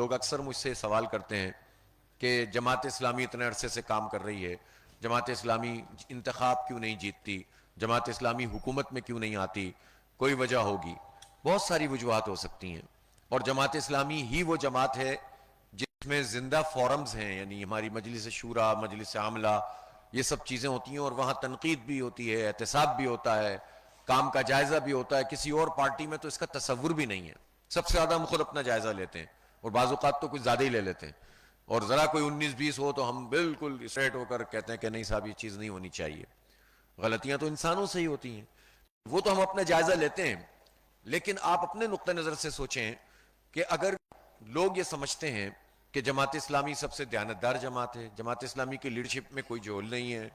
لوگ اکثر مجھ سے سوال کرتے ہیں کہ جماعت اسلامی اتنے عرصے سے کام کر رہی ہے، جماعت اسلامی انتخاب کیوں نہیں جیتتی، جماعت اسلامی حکومت میں کیوں نہیں آتی، کوئی وجہ ہوگی۔ بہت ساری وجوہات ہو سکتی ہیں، اور جماعت اسلامی ہی وہ جماعت ہے جس میں زندہ فورمز ہیں، یعنی ہماری مجلس شورا، مجلس عاملہ، یہ سب چیزیں ہوتی ہیں، اور وہاں تنقید بھی ہوتی ہے، احتساب بھی ہوتا ہے، کام کا جائزہ بھی ہوتا ہے۔ کسی اور پارٹی میں تو اس کا تصور بھی نہیں ہے۔ سب سے زیادہ ہم خود اپنا جائزہ لیتے ہیں، اور بعض اوقات تو کچھ زیادہ ہی لے لیتے ہیں، اور ذرا کوئی 19-20 ہو تو ہم بالکل اسٹریٹ ہو کر کہتے ہیں کہ نہیں صاحب یہ چیز نہیں ہونی چاہیے۔ غلطیاں تو انسانوں سے ہی ہوتی ہیں، وہ تو ہم اپنا جائزہ لیتے ہیں، لیکن آپ اپنے نقطہ نظر سے سوچیں کہ اگر لوگ یہ سمجھتے ہیں کہ جماعت اسلامی سب سے دیانتدار جماعت ہے، جماعت اسلامی کی لیڈرشپ میں کوئی جھول نہیں ہے،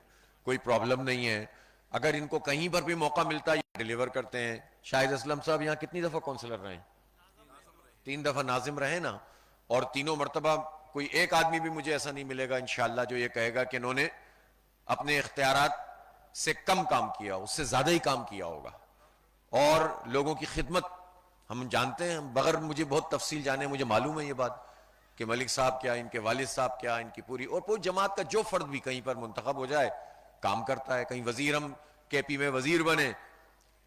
کوئی پرابلم نہیں ہے، اگر ان کو کہیں پر بھی موقع ملتا ہے یہ ڈیلیور کرتے ہیں۔ شاہد اسلم صاحب یہاں کتنی دفعہ کونسلر رہے ہیں؟ 3 دفعہ ناظم رہے نا، اور تینوں مرتبہ کوئی ایک آدمی بھی مجھے ایسا نہیں ملے گا انشاءاللہ جو یہ کہے گا کہ انہوں نے اپنے اختیارات سے کم کام کیا، اس سے زیادہ ہی کام کیا ہوگا، اور لوگوں کی خدمت ہم جانتے ہیں۔ بغیر مجھے بہت تفصیل جانے مجھے معلوم ہے یہ بات کہ ملک صاحب کیا، ان کے والد صاحب کیا، ان کی پوری جماعت کا جو فرد بھی کہیں پر منتخب ہو جائے کام کرتا ہے۔ کہیں وزیر ہم کے پی میں وزیر بنے،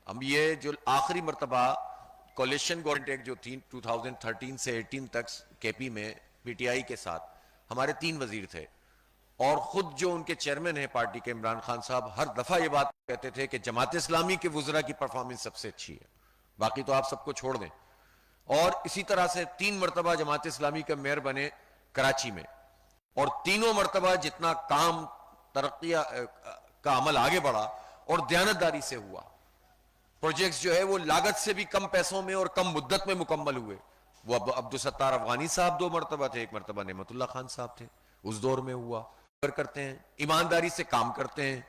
ہم یہ جو آخری مرتبہ کولیشن گورنمنٹ ایک جو تھی 2013 سے 18 تک کے پی میں پی ٹی آئی کے ساتھ ہمارے 3 وزیر تھے، اور خود جو ان کے چیئرمین ہیں پارٹی کے عمران خان صاحب ہر دفعہ یہ بات کہتے تھے کہ جماعت اسلامی کے وزراء کی پرفارمنس سب سے اچھی ہے، باقی تو آپ سب کو چھوڑ دیں۔ اور اسی طرح سے 3 مرتبہ جماعت اسلامی کا میئر بنے کراچی میں، اور تینوں مرتبہ جتنا کام ترقی کا عمل آگے بڑھا اور دیانتداری سے ہوا، پروجیکٹس جو ہے وہ لاگت سے بھی کم پیسوں میں اور کم مدت میں مکمل ہوئے۔ وہ عبدالستار افغانی صاحب 2 مرتبہ تھے، 1 مرتبہ نعمت اللہ خان صاحب تھے، اس دور میں ہوا۔ کرتے ہیں، ایمانداری سے کام کرتے ہیں،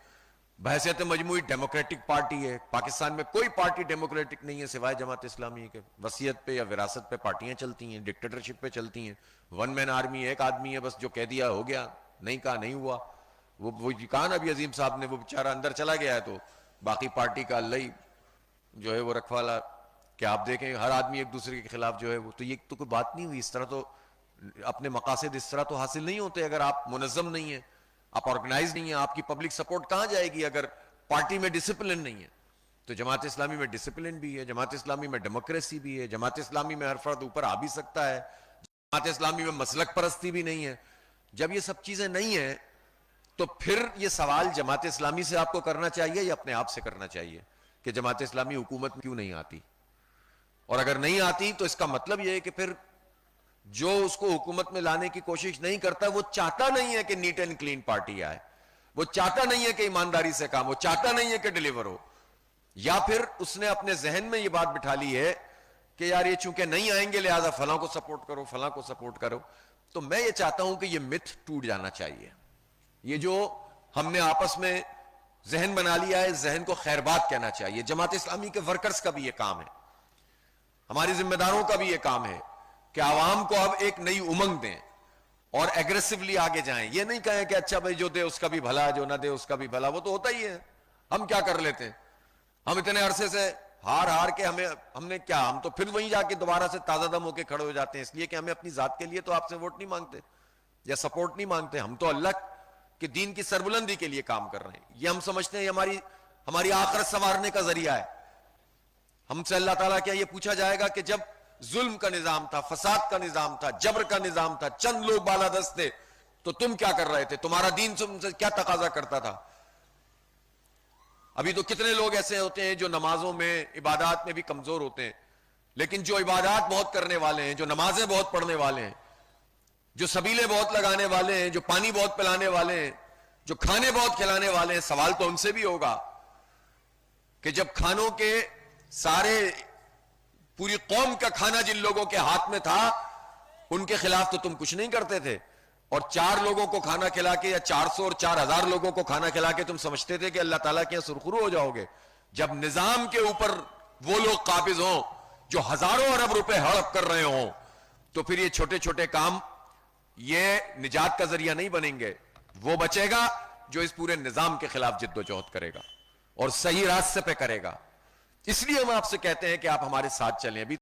بحیثیت مجموعی ڈیموکریٹک پارٹی ہے۔ پاکستان میں کوئی پارٹی ڈیموکریٹک نہیں ہے سوائے جماعت اسلامی کے، وصیت پہ یا وراثت پہ پارٹیاں چلتی ہیں، ڈکٹیٹرشپ پہ چلتی ہیں، ون مین آرمی، ایک آدمی ہے بس جو کہہ دیا ہو گیا، نہیں کہا نہیں ہوا۔ وہ کہا نا ابھی عظیم صاحب نے، وہ بیچارہ اندر چلا گیا ہے تو باقی پارٹی کا اللہ ہی جو ہے وہ رکھوالا، کہ آپ دیکھیں ہر آدمی ایک دوسرے کے خلاف جو ہے وہ، تو یہ تو کوئی بات نہیں ہوئی۔ اس طرح تو اپنے مقاصد اس طرح تو حاصل نہیں ہوتے اگر آپ منظم نہیں ہیں، آپ آرگنائز نہیں ہیں۔ آپ کی پبلک سپورٹ کہاں جائے گی اگر پارٹی میں ڈسپلن نہیں ہے؟ تو جماعت اسلامی میں ڈسپلن بھی ہے، جماعت اسلامی میں ڈیموکریسی بھی ہے، جماعت اسلامی میں ہر فرد اوپر آ بھی سکتا ہے، جماعت اسلامی میں مسلک پرستی بھی نہیں ہے۔ جب یہ سب چیزیں نہیں ہیں تو پھر یہ سوال جماعت اسلامی سے آپ کو کرنا چاہیے یا اپنے آپ سے کرنا چاہیے کہ جماعت اسلامی حکومت میں کیوں نہیں آتی؟ اور اگر نہیں آتی تو اس کا مطلب یہ ہے کہ پھر جو اس کو حکومت میں لانے کی کوشش نہیں کرتا، وہ چاہتا نہیں ہے کہ نیٹ اینڈ کلین پارٹی آئے، وہ چاہتا نہیں ہے کہ ایمانداری سے کام، وہ چاہتا نہیں ہے کہ ڈیلیور ہو، یا پھر اس نے اپنے ذہن میں یہ بات بٹھا لی ہے کہ یار یہ چونکہ نہیں آئیں گے لہذا فلاں کو سپورٹ کرو، فلاں کو سپورٹ کرو۔ تو میں یہ چاہتا ہوں کہ یہ متھ ٹوٹ جانا چاہیے۔ یہ جو ہم نے آپس میں ذہن بنا لیا ہے، ذہن کو خیر بات کہنا چاہیے۔ جماعت اسلامی کے ورکرز کا بھی یہ کام ہے، ہماری ذمہ داروں کا بھی یہ کام ہے کہ عوام کو اب ایک نئی امنگ دیں اور ایگریسولی آگے جائیں۔ یہ نہیں کہیں کہ اچھا بھائی جو دے اس کا بھی بھلا، جو نہ دے اس کا بھی بھلا، وہ تو ہوتا ہی ہے، ہم کیا کر لیتے ہیں؟ ہم اتنے عرصے سے ہار کے ہم نے کیا، ہم تو پھر وہیں جا کے دوبارہ سے تازہ دم ہو کے کھڑے ہو جاتے ہیں، اس لیے کہ ہمیں اپنی ذات کے لیے تو آپ سے ووٹ نہیں مانگتے یا سپورٹ نہیں مانگتے، ہم تو اللہ کہ دین کی سربلندی کے لیے کام کر رہے ہیں۔ یہ ہم سمجھتے ہیں یہ ہماری آخرت سنوارنے کا ذریعہ ہے۔ ہم سے اللہ تعالیٰ کیا یہ پوچھا جائے گا کہ جب ظلم کا نظام تھا، فساد کا نظام تھا، جبر کا نظام تھا، چند لوگ بالادست تھے، تو تم کیا کر رہے تھے؟ تمہارا دین تم سے کیا تقاضا کرتا تھا؟ ابھی تو کتنے لوگ ایسے ہوتے ہیں جو نمازوں میں، عبادات میں بھی کمزور ہوتے ہیں، لیکن جو عبادات بہت کرنے والے ہیں، جو نمازیں بہت پڑھنے والے ہیں، جو سبیلے بہت لگانے والے ہیں، جو پانی بہت پلانے والے ہیں، جو کھانے بہت کھلانے والے ہیں، سوال تو ان سے بھی ہوگا کہ جب کھانوں کے سارے پوری قوم کا کھانا جن لوگوں کے ہاتھ میں تھا ان کے خلاف تو تم کچھ نہیں کرتے تھے، اور 4 لوگوں کو کھانا کھلا کے یا 400 اور 4000 لوگوں کو کھانا کھلا کے تم سمجھتے تھے کہ اللہ تعالیٰ کے یہاں سرخرو ہو جاؤ گے۔ جب نظام کے اوپر وہ لوگ قابض ہوں جو ہزاروں ارب روپے ہڑپ کر رہے ہوں، تو پھر یہ چھوٹے چھوٹے کام یہ نجات کا ذریعہ نہیں بنیں گے۔ وہ بچے گا جو اس پورے نظام کے خلاف جد و جہد کرے گا اور صحیح راستے پہ کرے گا۔ اس لیے ہم آپ سے کہتے ہیں کہ آپ ہمارے ساتھ چلیں۔ ابھی